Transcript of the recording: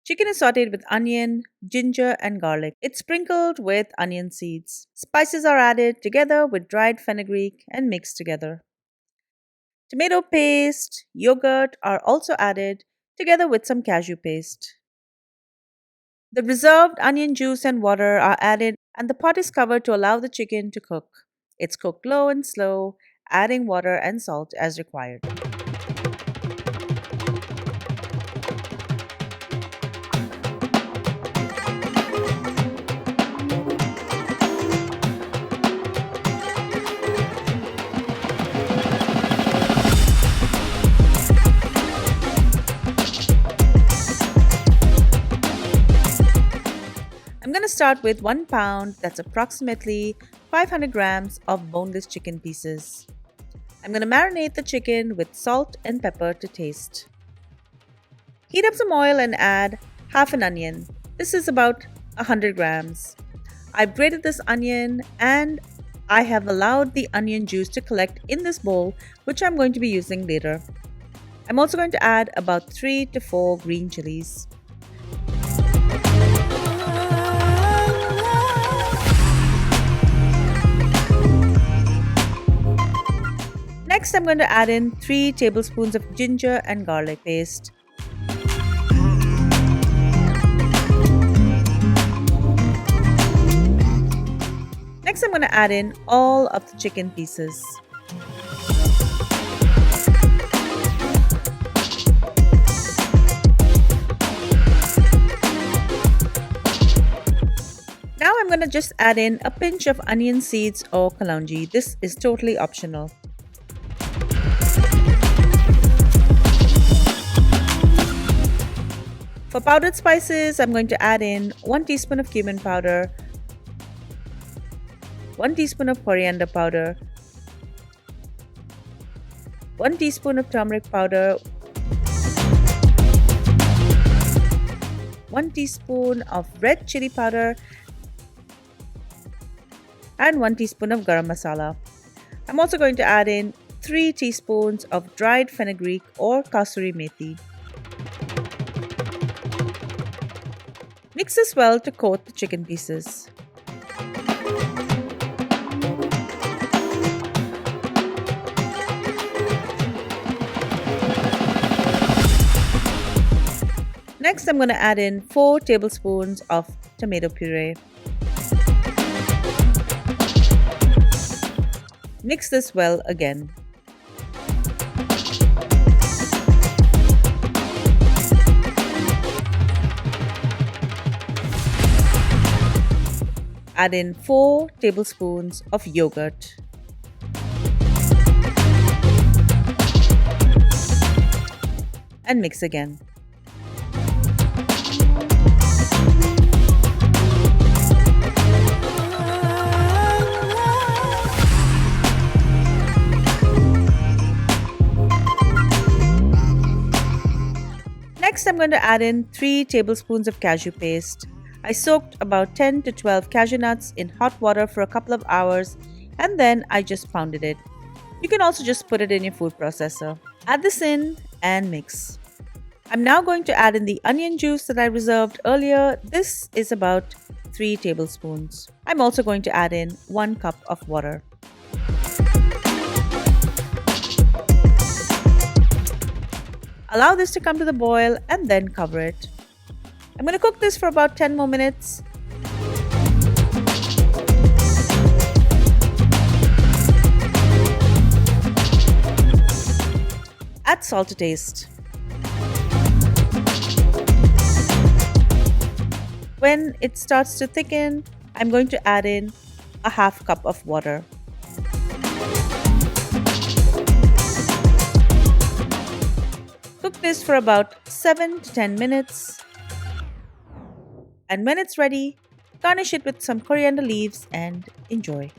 Chicken is sauteed with onion, ginger, and garlic. It's sprinkled with onion seeds. Spices are added together with dried fenugreek and mixed together. Tomato paste, yogurt are also added together with some cashew paste. The reserved onion juice and water are added, and the pot is covered to allow the chicken to cook. It's cooked low and slow, adding water and salt as required. I'm going to start with 1 pound, that's approximately 500 grams of boneless chicken pieces. I'm going to marinate the chicken with salt and pepper to taste. Heat up some oil and add half an onion. This is about 100 grams. I've grated this onion and I have allowed the onion juice to collect in this bowl, which I'm going to be using later. I'm also going to add about 3 to 4 green chilies. Next, I'm going to add in 3 tablespoons of ginger and garlic paste. Next, I'm going to add in all of the chicken pieces. Now I'm going to just add in a pinch of onion seeds or kalonji. This is totally optional. For powdered spices, I'm going to add in 1 teaspoon of cumin powder, 1 teaspoon of coriander powder, 1 teaspoon of turmeric powder, 1 teaspoon of red chili powder, and 1 teaspoon of garam masala. I'm also going to add in 3 teaspoons of dried fenugreek or kasuri methi. Mix this well to coat the chicken pieces. Next, I'm going to add in 4 tablespoons of tomato puree. Mix this well again. Add in 4 tablespoons of yogurt. And mix again. Next, I'm going to add in 3 tablespoons of cashew paste. I soaked about 10 to 12 cashew nuts in hot water for a couple of hours and then I just pounded it. You can also just put it in your food processor. Add this in and mix. I'm now going to add in the onion juice that I reserved earlier. This is about 3 tablespoons. I'm also going to add in 1 cup of water. Allow this to come to the boil and then cover it. I'm going to cook this for about 10 more minutes. Add salt to taste. When it starts to thicken, I'm going to add in a half cup of water. Cook this for about 7 to 10 minutes. And when it's ready, garnish it with some coriander leaves and enjoy.